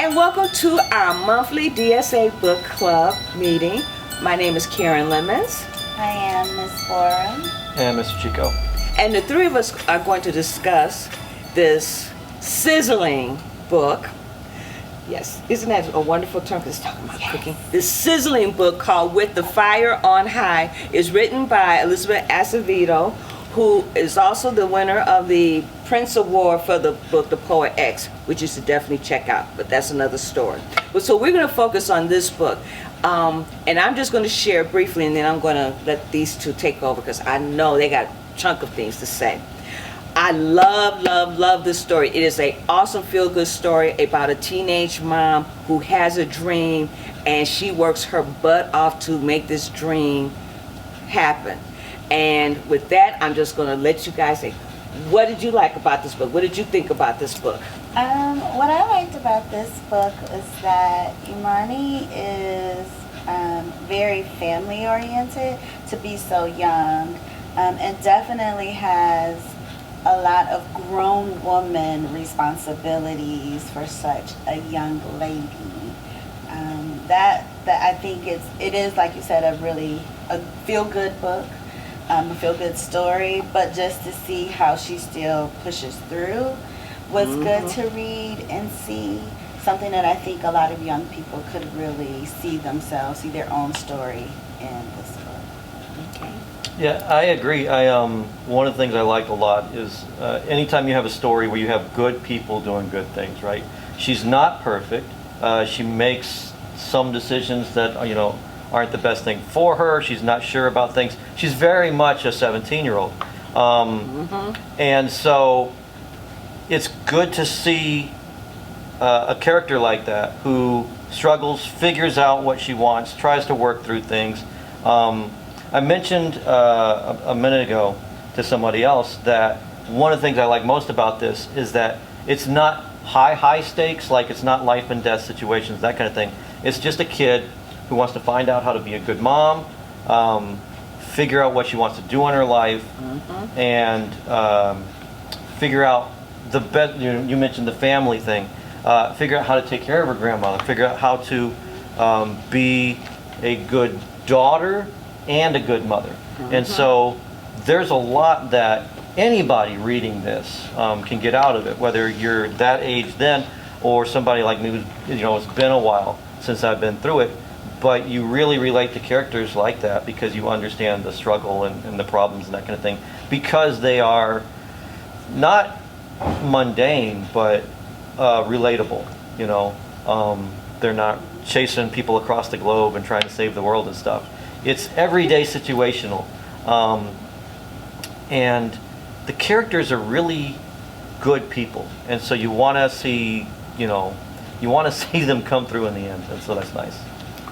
And welcome to our monthly DSA book club meeting. My name is Karen Lemons. I am Miss Forum. And Mr. Chico. And the three of us are going to discuss this sizzling book. Yes, isn't that a wonderful term? Because it's talking about cooking. This sizzling book called With the Fire on High is written by Elizabeth Acevedo, who is also the winner of the Prince Award for the book The Poet X, which you should definitely check out, but that's another story. But so we're going to focus on this book, and I'm just going to share briefly, and then I'm going to let these two take over because I know they got a chunk of things to say. I love this story. It is an awesome feel-good story about a teenage mom who has a dream, and she works her butt off to make this dream happen. And with that, I'm just going to let you guys say, what did you like about this book? What did you think about this book? What I liked about this book is that Imani is very family-oriented to be so young, and definitely has a lot of grown woman responsibilities for such a young lady. That I think it is, like you said, a feel-good book. A feel-good story, but just to see how she still pushes through was good to read and see. Something that I think a lot of young people could really see themselves, see their own story in this book. Okay. Yeah, I agree. One of the things I like a lot is anytime you have a story where you have good people doing good things, right? She's not perfect. She makes some decisions that, aren't the best thing for her. She's not sure about things. She's very much a 17-year-old. And so it's good to see a character like that who struggles, figures out what she wants, tries to work through things. I mentioned a minute ago to somebody else that one of the things I like most about this is that it's not high stakes, like it's not life and death situations, that kind of thing. It's just a kid who wants to find out how to be a good mom, figure out what she wants to do in her life, and figure out the best. You mentioned the family thing. Figure out how to take care of her grandmother. Figure out how to be a good daughter and a good mother. And so there's a lot that anybody reading this can get out of it, whether you're that age then or somebody like me who's, it's been a while since I've been through it. But you really relate to characters like that because you understand the struggle and the problems and that kind of thing, because they are not mundane but relatable. They're not chasing people across the globe and trying to save the world and stuff. It's everyday situational, and the characters are really good people, and so you want to see them come through in the end, and so that's nice.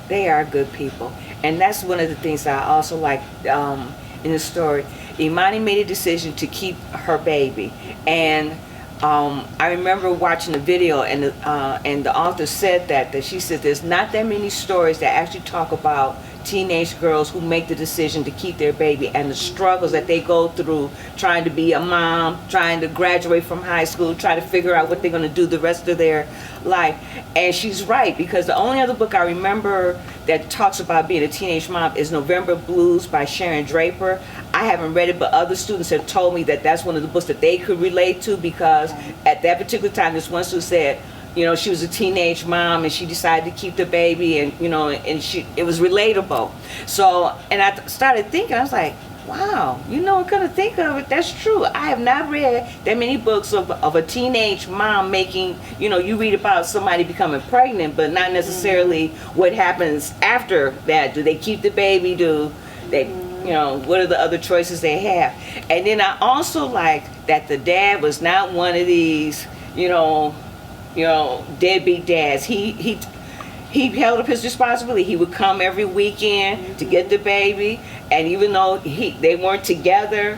They are good people, and that's one of the things that I also like in the story. Imani made a decision to keep her baby, and I remember watching the video, and the author said that she said there's not that many stories that actually talk about teenage girls who make the decision to keep their baby and the struggles that they go through trying to be a mom, trying to graduate from high school, trying to figure out what they're going to do the rest of their life. And she's right, because the only other book I remember that talks about being a teenage mom is November Blues by Sharon Draper. I haven't read it, but other students have told me that that's one of the books that they could relate to, because at that particular time this one student said she was a teenage mom and she decided to keep the baby, and it was relatable. So, and I started thinking, I was like, wow, I couldn't think of it. That's true. I have not read that many books of a teenage mom making, you read about somebody becoming pregnant, but not necessarily what happens after that. Do they keep the baby? Do they, what are the other choices they have? And then I also like that the dad was not one of these, deadbeat dads. He held up his responsibility. He would come every weekend to get the baby, and even though they weren't together,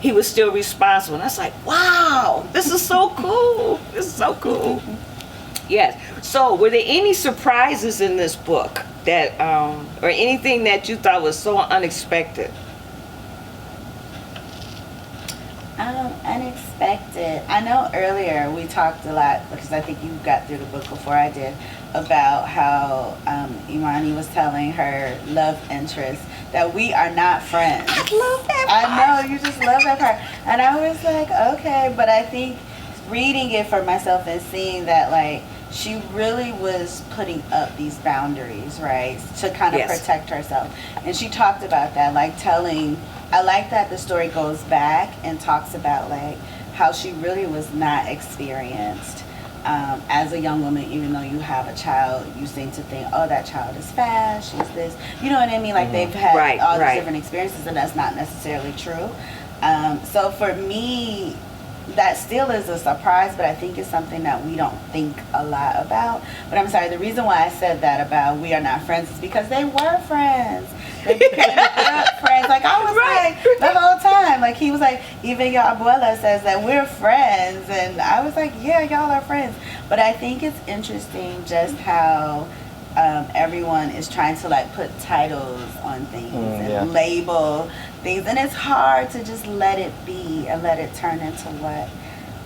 he was still responsible. And I was like, wow, this is so cool. This is so cool. Yes. So, were there any surprises in this book that, or anything that you thought was so unexpected? Unexpected. unexpected. I know earlier we talked a lot, because I think you got through the book before I did, about how Imani was telling her love interest that we are not friends. I love that I know, you just love that part. And I was like, okay, but I think reading it for myself and seeing that, like, she really was putting up these boundaries, right, to kind of Yes. protect herself. And she talked about that, like telling, I like that the story goes back and talks about, like, how she really was not experienced as a young woman. Even though you have a child, you seem to think, oh, that child is fast, she's this, you know what I mean? Like, they've had Right, all these right. different experiences, and that's not necessarily true. So for me, that still is a surprise, but I think it's something that we don't think a lot about. But I'm sorry, the reason why I said that about we are not friends is because they were friends. They became good friends. Like, I was Right. like, the whole time, like, he was like, even your abuela says that we're friends. And I was like, yeah, y'all are friends. But I think it's interesting just how everyone is trying to, like, put titles on things and yeah. label things, and it's hard to just let it be and let it turn into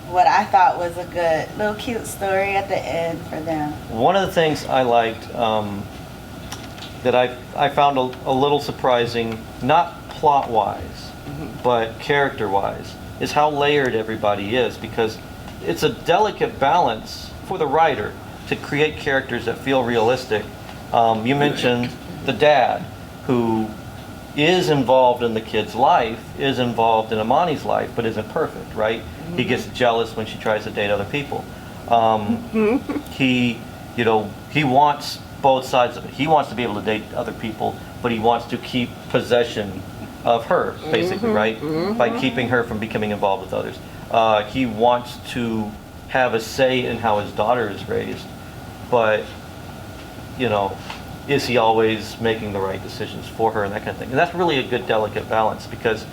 what I thought was a good little cute story at the end for them. One of the things I liked that I found a little surprising, not plot-wise, but character-wise, is how layered everybody is, because it's a delicate balance for the writer to create characters that feel realistic. You mentioned the dad, who is involved in the kid's life, is involved in Amani's life, but isn't perfect, right? He gets jealous when she tries to date other people. He wants both sides of it. He wants to be able to date other people, but he wants to keep possession of her, basically, right? By keeping her from becoming involved with others. He wants to have a say in how his daughter is raised, but, is he always making the right decisions for her and that kind of thing? And that's really a good, delicate balance, because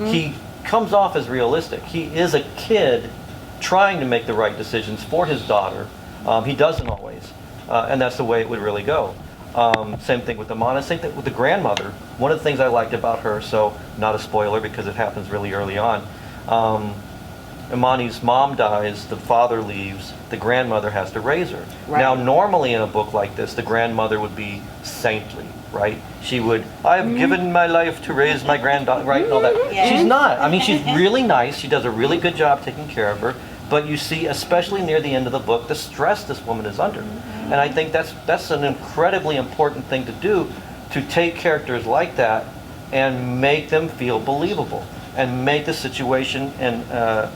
he comes off as realistic. He is a kid trying to make the right decisions for his daughter. He doesn't always, and that's the way it would really go. Same thing with Amana, same thing with the grandmother. One of the things I liked about her, so not a spoiler because it happens really early on, Imani's mom dies, the father leaves, the grandmother has to raise her. Right. Now, normally in a book like this, the grandmother would be saintly, right? She would, I have given my life to raise my granddaughter, right, and all that. Yeah. She's not. I mean, she's really nice. She does a really good job taking care of her. But you see, especially near the end of the book, the stress this woman is under. And I think that's an incredibly important thing to do, to take characters like that and make them feel believable, and make the situation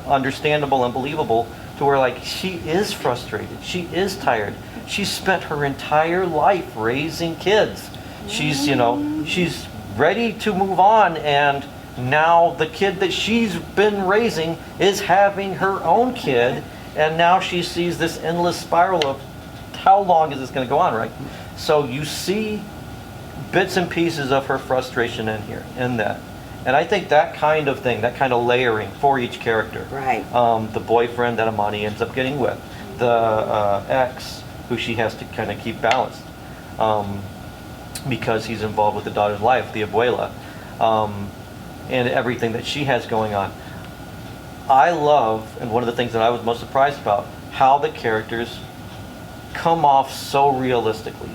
understandable and believable, to where, like, she is frustrated, she is tired, she spent her entire life raising kids, she's she's ready to move on, and now the kid that she's been raising is having her own kid, and now she sees this endless spiral of how long is this going to go on, right? So you see bits and pieces of her frustration in here, in that. And I think that kind of thing, that kind of layering for each character. Right. The boyfriend that Amani ends up getting with, the ex who she has to kind of keep balanced because he's involved with the daughter's life, the abuela, and everything that she has going on. I love, and one of the things that I was most surprised about, how the characters come off so realistically.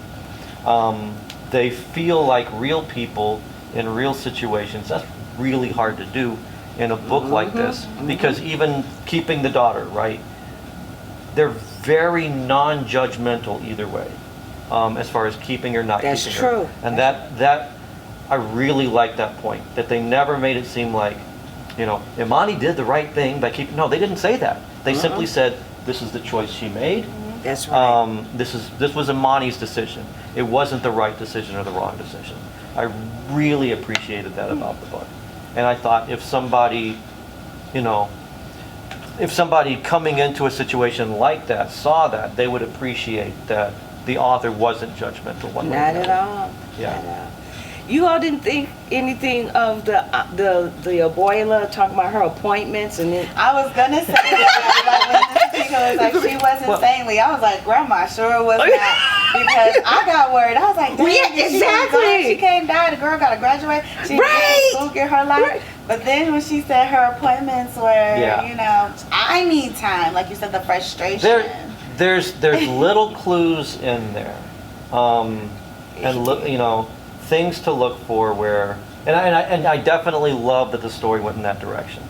They feel like real people in real situations. That's really hard to do in a book like this, because even keeping the daughter, right, they're very non-judgmental either way, as far as keeping or not That's keeping true. her. And that I really like that point, that they never made it seem like, Imani did the right thing by keeping. No, they didn't say that. They simply said, this is the choice she made. That's right. This was Imani's decision. It wasn't the right decision or the wrong decision. I really appreciated that about the book. And I thought if somebody coming into a situation like that saw that, they would appreciate that the author wasn't judgmental one way or Not another. at all. Yeah. Not at all. You all didn't think anything of the abuela talking about her appointments, and then I was gonna say that, like, when this particular was like, she wasn't saintly. I was like, Grandma sure was not, because I got worried. I was like, dang, Yeah, she was exactly. gone, she came down, the girl got to graduate, she Right. didn't school, get her life. Right. But then when she said her appointments were, I need time, like you said, the frustration. There's little clues in there, and look, things to look for where, and I definitely love that the story went in that direction.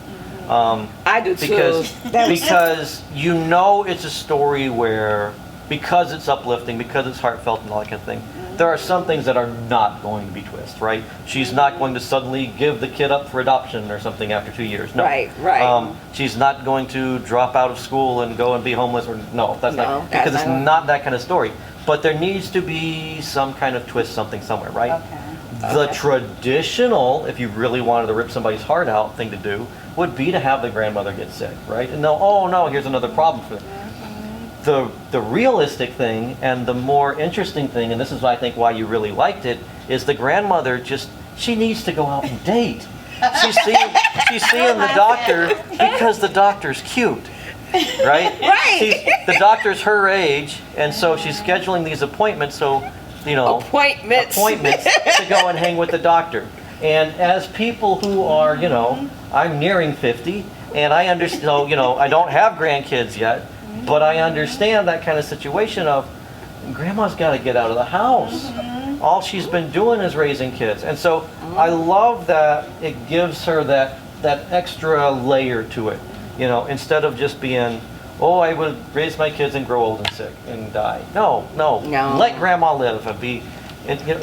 I do too. Because it's a story where, because it's uplifting, because it's heartfelt and all that kind of thing, there are some things that are not going to be twists, right? She's not going to suddenly give the kid up for adoption or something after 2 years. No. Right. She's not going to drop out of school and go and be homeless. Or no, that's not, because it's not that kind of story. But there needs to be some kind of twist, something somewhere, right? Okay. The traditional, if you really wanted to rip somebody's heart out, thing to do would be to have the grandmother get sick, right? And no, here's another problem for them. The realistic thing and the more interesting thing, and this is I think why you really liked it, is the grandmother she needs to go out and date. She's seeing the doctor because the doctor's cute, right? Right. The doctor's her age, and so she's scheduling these appointments. So appointments to go and hang with the doctor. And as people who are, I'm nearing 50, and I understand. So, I don't have grandkids yet. But I understand that kind of situation of grandma's got to get out of the house. All she's been doing is raising kids. And so I love that it gives her that extra layer to it. Instead of just being, I would raise my kids and grow old and sick and die. No. Let grandma live and be.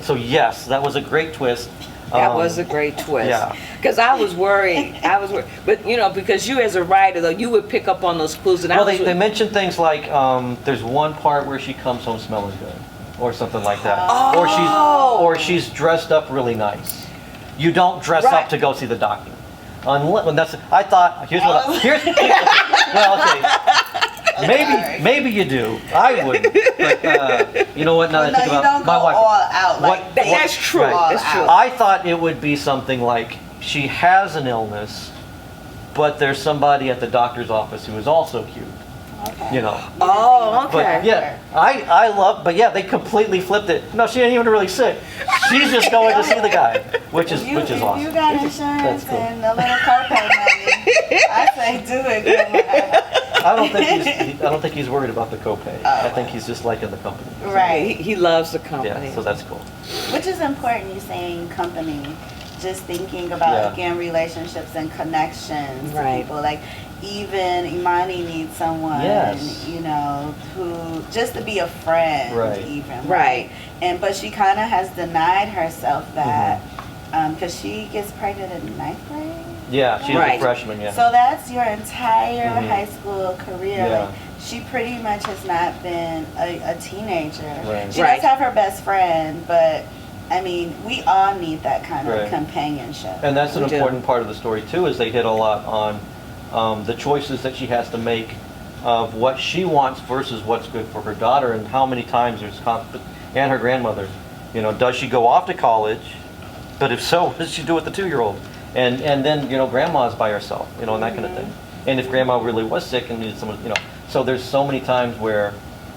So yes, that was a great twist. That was a great twist. Yeah. Because I was worried. But, because you as a writer, though, you would pick up on those clues. And they mentioned things like there's one part where she comes home smelling good or something like that. Or she's dressed up really nice. You don't dress up to go see the doctor. Maybe you do. I wouldn't. But you know what? Now that I think about my wife, all out. That's true. That's true. I thought it would be something like she has an illness, but there's somebody at the doctor's office who is also cute. Okay. Oh, okay. But they completely flipped it. No, she ain't even really sick. She's just going to see the guy, which is awesome. If you got insurance cool. and a little copay money, I say do it. Good. I don't think he's worried about the copay. I think he's just liking the company. Right. He loves the company. Yeah, so that's cool. Which is important, you saying company. Just thinking about, again, relationships and connections to people. Like, even Imani needs someone, who, just to be a friend, even. Right. But she kind of has denied herself that, because she gets pregnant in ninth grade. Yeah, she's a freshman, So that's your entire high school career. Yeah. Like, she pretty much has not been a teenager. Right. She does have her best friend, but I mean, we all need that kind of companionship. And that's an important part of the story too, is they hit a lot on the choices that she has to make of what she wants versus what's good for her daughter, and how many times there's conflict. And her grandmother, does she go off to college? But if so, what does she do with the 2-year-old? And then grandma's by herself, and that kind of thing. And if grandma really was sick and needed someone, so there's so many times where.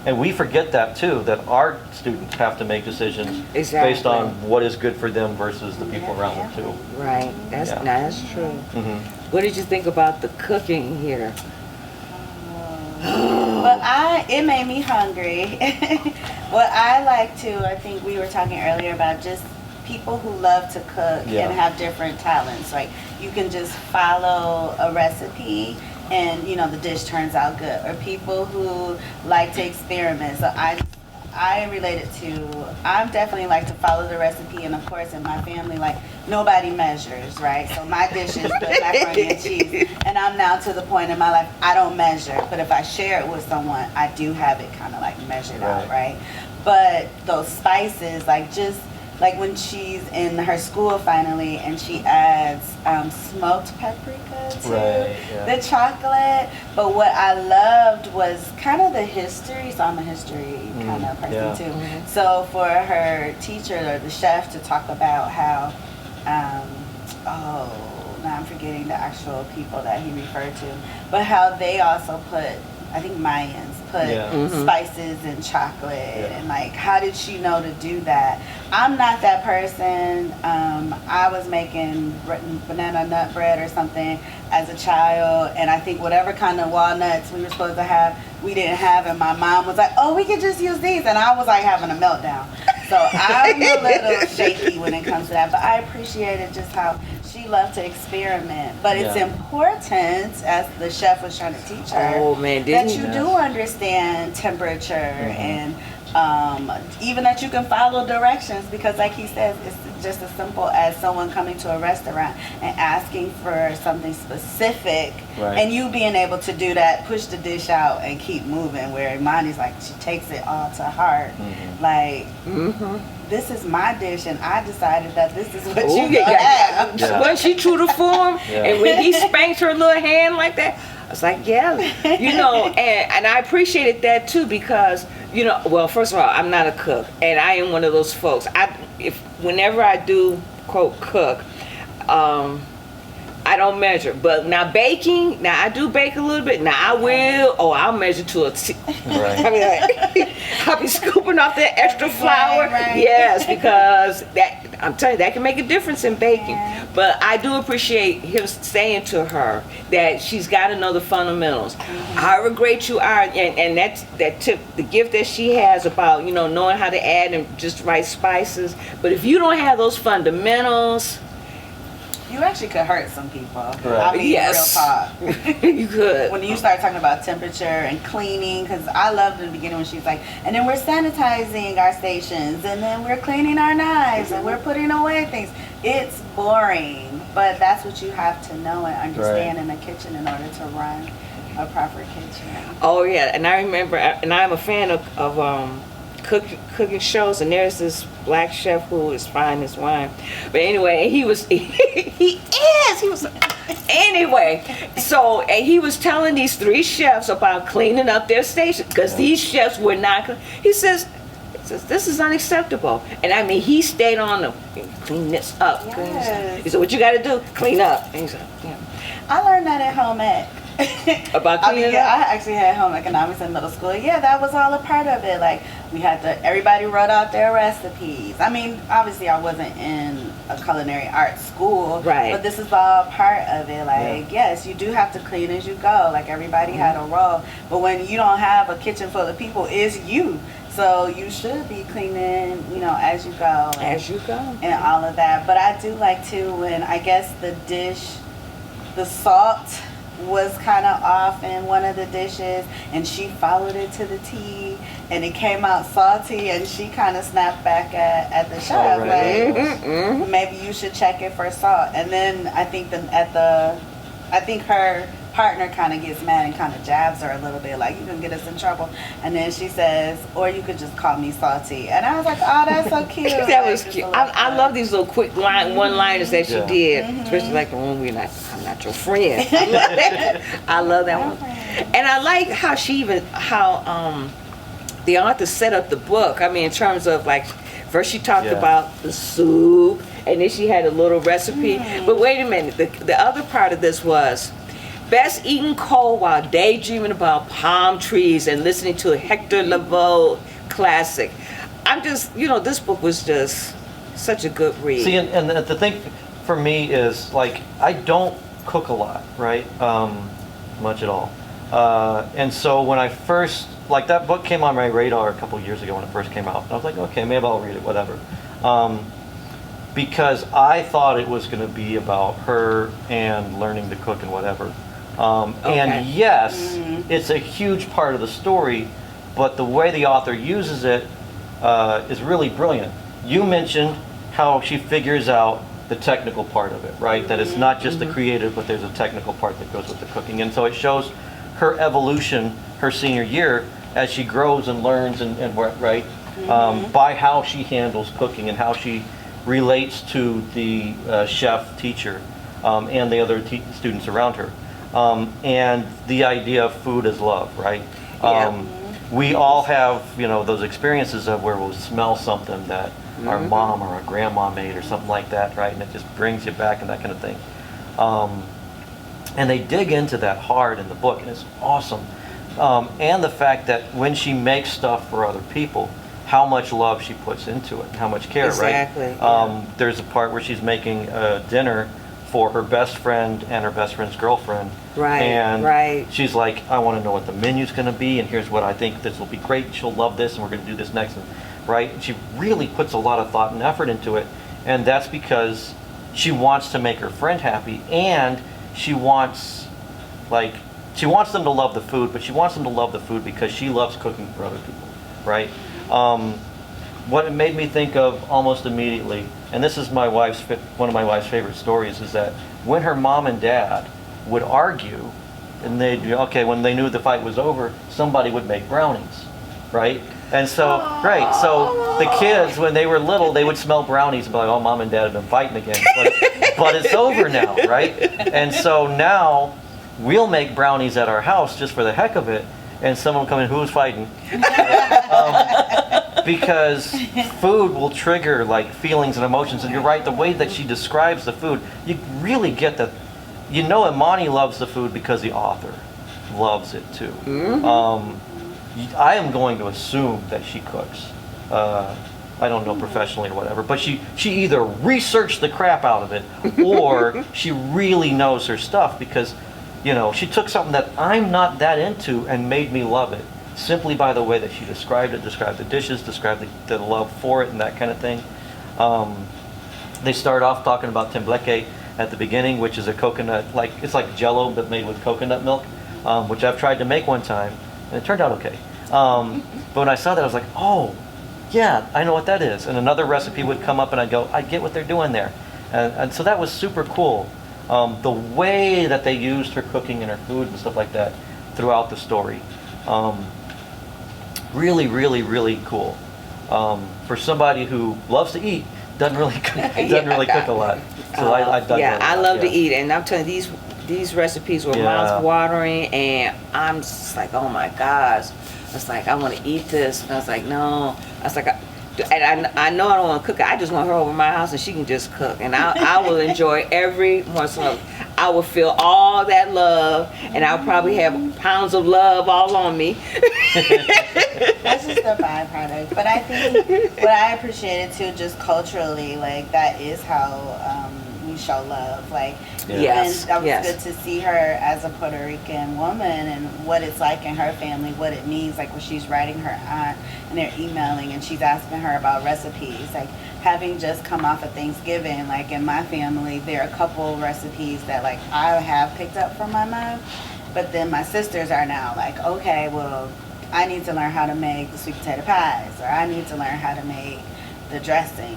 And we forget that too, that our students have to make decisions based on what is good for them versus the people around them too. Right, that's true. Mm-hmm. What did you think about the cooking here? Well, it made me hungry. What I like to, I think we were talking earlier about just people who love to cook and have different talents. Like, you can just follow a recipe and the dish turns out good, or people who like to experiment. So I relate it to, I'm definitely like to follow the recipe, and of course in my family, like, nobody measures, right? So my dish is the macaroni and cheese, and I'm now to the point in my life I don't measure, but if I share it with someone, I do have it kind of like measured out, right? But those spices, like when she's in her school finally and she adds smoked paprika to the chocolate. But what I loved was kind of the history. So I'm a history kind of person too. Mm-hmm. So for her teacher or the chef to talk about how, now I'm forgetting the actual people that he referred to, but how they also put, I think Mayans, put spices in chocolate, and like, how did she know to do that? I'm not that person. I was making banana nut bread or something as a child, and I think whatever kind of walnuts we were supposed to have, we didn't have, and my mom was like, oh, we could just use these, and I was like having a meltdown. So I'm a little shaky when it comes to that, but I appreciated just how she loved to experiment. But it's important, as the chef was trying to teach her, that you do understand temperature and even that you can follow directions, because like he says, it's just as simple as someone coming to a restaurant and asking for something specific, and you being able to do that, push the dish out and keep moving, where Imani's like, she takes it all to heart. Like, this is my dish, and I decided that this is what you get. Wasn't she true to form? And when he spanked her little hand like that, I was like, you know, and I appreciated that too, because, you know, well, first of all, I'm not a cook, and I am one of those folks. Whenever I do, quote, cook, I don't measure. But now baking, now I do bake a little bit. Now I'll measure to a T. I mean, like, I'll be scooping off that extra flour. Yes, because I'm telling you, that can make a difference in baking. But I do appreciate him saying to her that she's got to know the fundamentals. However great you are, and that tip, the gift that she has about, you know, knowing how to add and just right spices. But if you don't have those fundamentals, you actually could hurt some people. I mean, real talk. You could. When you start talking about temperature and cleaning, because I loved in the beginning when she was like, and then we're sanitizing our stations, and then we're cleaning our knives, and we're putting away things. It's boring, but that's what you have to know and understand in the kitchen in order to run a proper kitchen. Oh yeah, and I remember, and I'm a fan of cooking shows, and there's this black chef who is fine as wine. But anyway, he was anyway, so, and he was telling these 3 chefs about cleaning up their station, because these chefs were not, he says, this is unacceptable. And I mean, he stayed on them, clean this up, clean this up. He said, what you got to do? Clean up. And he said, I learned that at home ec. About cleaning up? I actually had home economics in middle school. Yeah, that was all a part of it. Like, we had everybody wrote out their recipes. I mean, obviously I wasn't in a culinary arts school, but this is all part of it. Like, yes, you do have to clean as you go. Like, everybody had a role. But when you don't have a kitchen full of people, it's you. So you should be cleaning, you know, as you go. And all of that. But I do like, too, when I guess the salt was kind of off in one of the dishes, and she followed it to the T, and it came out salty, and she kind of snapped back at the chef, like, maybe you should check it for salt. And then I think her partner kind of gets mad and kind of jabs her a little bit, like, you can get us in trouble. And then she says, or you could just call me salty. And I was like, oh, that's so cute. That was cute. I love these little quick one-liners that she did, especially like the one I'm not your friend. I love that one. And I like how the author set up the book. I mean, in terms of, like, first she talked about the soup, and then she had a little recipe. But wait a minute, the other part of this was best eaten cold while daydreaming about palm trees and listening to a Hector Lavoe classic. I'm just, you know, this book was just such a good read. See, and the thing for me is, like, I don't cook a lot, right? Much at all. And so when I first, like, that book came on my radar a couple years ago when it first came out. And I was like, okay, maybe I'll read it, whatever. Because I thought it was going to be about her and learning to cook and whatever. And yes, it's a huge part of the story, but the way the author uses it is really brilliant. You mentioned how she figures out the technical part of it, right? That it's not just the creative, but there's a technical part that goes with the cooking. And so it shows her evolution her senior year as she grows and learns right? By how she handles cooking and how she relates to the chef teacher and the other students around her. And the idea of food as love, right? We all have, you know, those experiences of where we'll smell something that our mom or our grandma made or something like that, right? And it just brings you back and that kind of thing. And they dig into that hard in the book, and it's awesome. And the fact that when she makes stuff for other people, how much love she puts into it, and how much care, Exactly, right? yeah. There's a part where she's making dinner for her best friend and her best friend's girlfriend. Right, And right. she's like, I want to know what the menu's going to be, and here's what I think this will be great. She'll love this, and we're going to do this next, right? And she really puts a lot of thought and effort into it, and that's because she wants to make her friend happy, and she wants them to love the food, but she wants them to love the food because she loves cooking for other people, right? What it made me think of almost immediately, and this is one of my wife's favorite stories, is that when her mom and dad would argue, and when they knew the fight was over, somebody would make brownies, right? And so, so the kids, when they were little, they would smell brownies and be like, oh, mom and dad have been fighting again. But it's over now, right? And so now we'll make brownies at our house just for the heck of it, and someone will come in, who's fighting? Because food will trigger like feelings and emotions, and you're right, the way that she describes the food, you really get that. You know, Imani loves the food because the author loves it too. I am going to assume that she cooks. I don't know professionally or whatever, but she either researched the crap out of it, or she really knows her stuff, because she took something that I'm not that into and made me love it simply by the way that she described it, described the dishes, described the love for it, and that kind of thing. They start off talking about tembleque at the beginning, which is a coconut, it's like Jell-O but made with coconut milk, which I've tried to make one time, and it turned out okay. But when I saw that, I was like, oh, yeah, I know what that is. And another recipe would come up, and I'd go, I get what they're doing there. And so that was super cool. The way that they used her cooking and her food and stuff like that throughout the story. Really, really, really cool. For somebody who loves to eat, doesn't really cook a lot. So I dug that a I lot, love to eat, and I'm telling you, these recipes were mouth-watering, and I'm just like, oh my gosh. I was like, I want to eat this, and I was like, no. I was like, I know I don't want to cook it. I just want her over my house, and she can just cook, and I will enjoy every once in a while. I will feel all that love, and I'll probably have pounds of love all on me. That's just a byproduct. But I think what I appreciated too, just culturally, like that is how we show love. Like, Yes, and that was yes. good to see her as a Puerto Rican woman and what it's like in her family, what it means. Like when she's writing her aunt and they're emailing and she's asking her about recipes. Like having just come off of Thanksgiving, like in my family, there are a couple recipes that like I have picked up from my mom, but then my sisters are now like, okay, well, I need to learn how to make the sweet potato pies, or I need to learn how to make the dressing.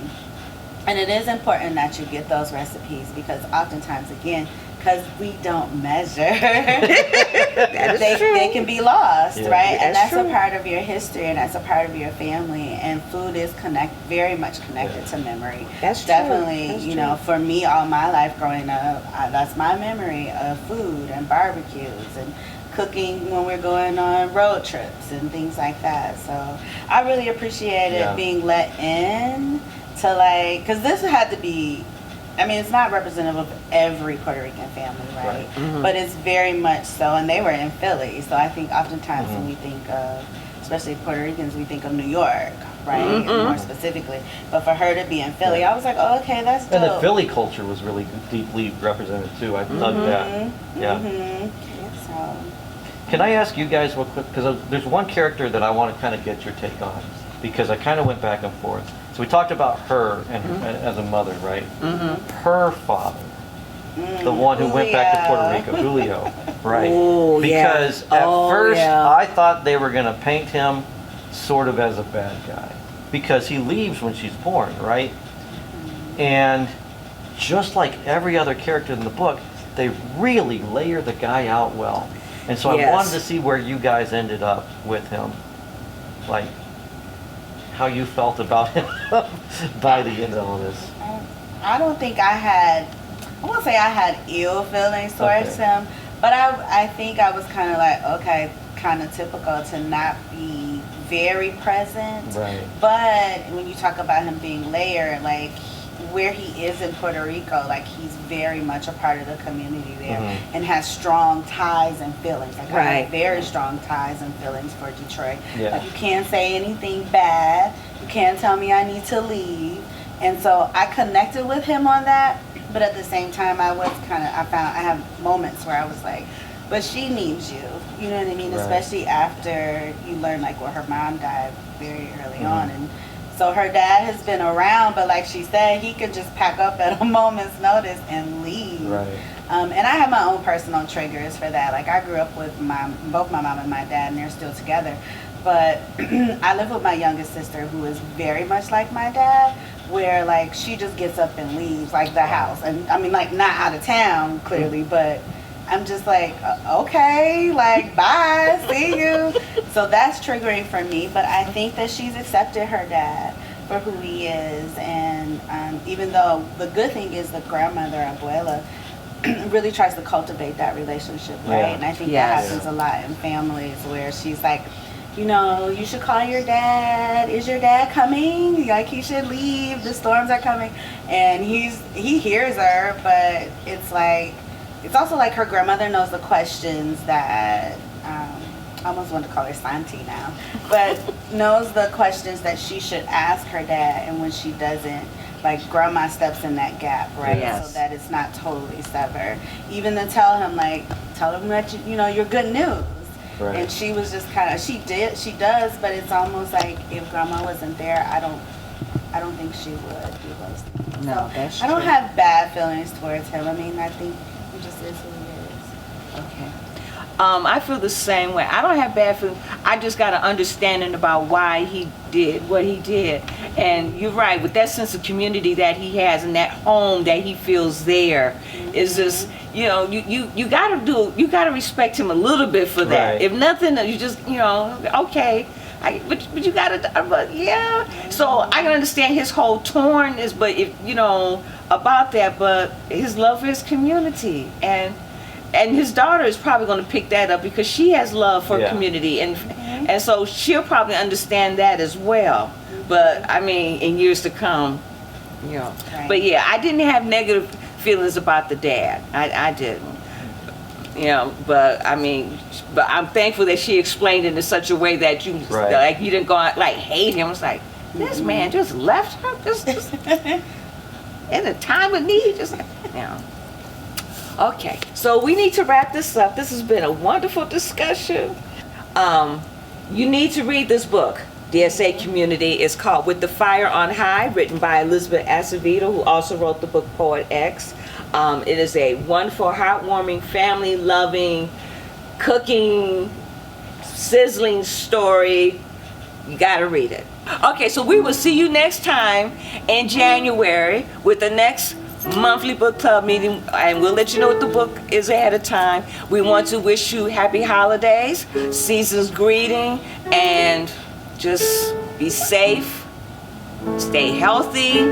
And it is important that you get those recipes because oftentimes, again, because we don't measure, they can be lost, right? And that's a part of your history, and that's a part of your family. And food is very much connected to memory. That's definitely, true. That's you know, for me, all my life growing up, that's my memory of food and barbecues and cooking when we're going on road trips and things like that. So I really appreciated being let in to like, because this had to be, I mean, it's not representative of every Puerto Rican family, right? Mm-hmm. But it's very much so, and they were in Philly. So I think oftentimes when we think of, especially Puerto Ricans, we think of New York, right? More specifically. But for her to be in Philly, I was like, oh, okay, that's dope. And the Philly culture was really deeply represented too. I love that. Yeah. So. Can I ask you guys real quick, because there's one character that I want to kind of get your take on, because I kind of went back and forth. So we talked about her and as a mother, right? Her father, the one who went back to Puerto Rico, Julio, right? Ooh, because at first I thought they were going to paint him sort of as a bad guy, because he leaves when she's born, right? And just like every other character in the book, they really layer the guy out well. And so I wanted to see where you guys ended up with him, like how you felt about him by the end of all this. I don't think I won't say I had ill feelings towards him, but I think I was kind of like, okay, kind of typical to not be very present. Right. But when you talk about him being layered, like where he is in Puerto Rico, like he's very much a part of the community there, Mm-hmm. and has strong ties and feelings. Like I Right. have very strong ties and feelings for Detroit. Yeah. Like you can't say anything bad. You can't tell me I need to leave. And so I connected with him on that, but at the same time I have moments where I was like, but she needs you. You know what I mean? Right. Especially after you learn, like, well, her mom died very early Mm-hmm. on, and so her dad has been around, but like she said, he could just pack up at a moment's notice and leave. Right. And I have my own personal triggers for that. Like I grew up with both my mom and my dad, and they're still together. But I live with my youngest sister, who is very much like my dad, where like she just gets up and leaves like the house, and I mean like not out of town clearly, but I'm just like, okay, like bye, see you. So that's triggering for me, but I think that she's accepted her dad for who he is, and even though the good thing is the grandmother, abuela, really tries to cultivate that relationship, right? Yeah. And I think Yes. that happens a lot in families where she's like, you know, you should call your dad. Is your dad coming? Like he should leave. The storms are coming. And he hears her, but it's like, it's also like her grandmother knows the questions that, I almost want to call her Santi now, but knows the questions that she should ask her dad, and when she doesn't, like grandma steps in that gap, right? Yes. So that it's not totally severed. Even to tell him that you know you're good news. Right. And she was just kind of, she does, but it's almost like if grandma wasn't there, I don't think she would do those things. No, So that's I don't true. have bad feelings towards him. I mean, I think he just is who he is. Okay. I feel the same way. I don't have bad feelings. I just got an understanding about why he did what he did. And you're right, with that sense of community that he has and that home that he feels there, is just, you know, you gotta respect him a little bit for that. Right. If nothing, you just, you know, okay. But you gotta, but yeah. So I can understand his whole tornness, but if, you know, about that, but his love for his community, and his daughter is probably going to pick that up because she has love for Yeah. community, and so she'll probably understand that as well. But I mean, in years to come, you know. Right. But yeah, I didn't have negative feelings about the dad. I didn't. You know, but I mean, but I'm thankful that she explained it in such a way that you Right. like you didn't go out, like hate him. It's like this man just left her just in a time of need, just like, you know. Okay, so we need to wrap this up. This has been a wonderful discussion. You need to read this book, DSA Community. It's called With the Fire on High, written by Elizabeth Acevedo, who also wrote the book Poet X. It is a wonderful, heartwarming, family-loving, cooking, sizzling story. You gotta read it. Okay, so we will see you next time in January with the next monthly book club meeting, and we'll let you know what the book is ahead of time. We want to wish you happy holidays, season's greeting, and just be safe, stay healthy,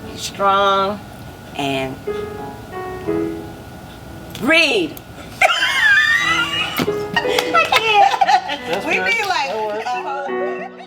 be strong, and read. I can't. That's We good. be like, That works.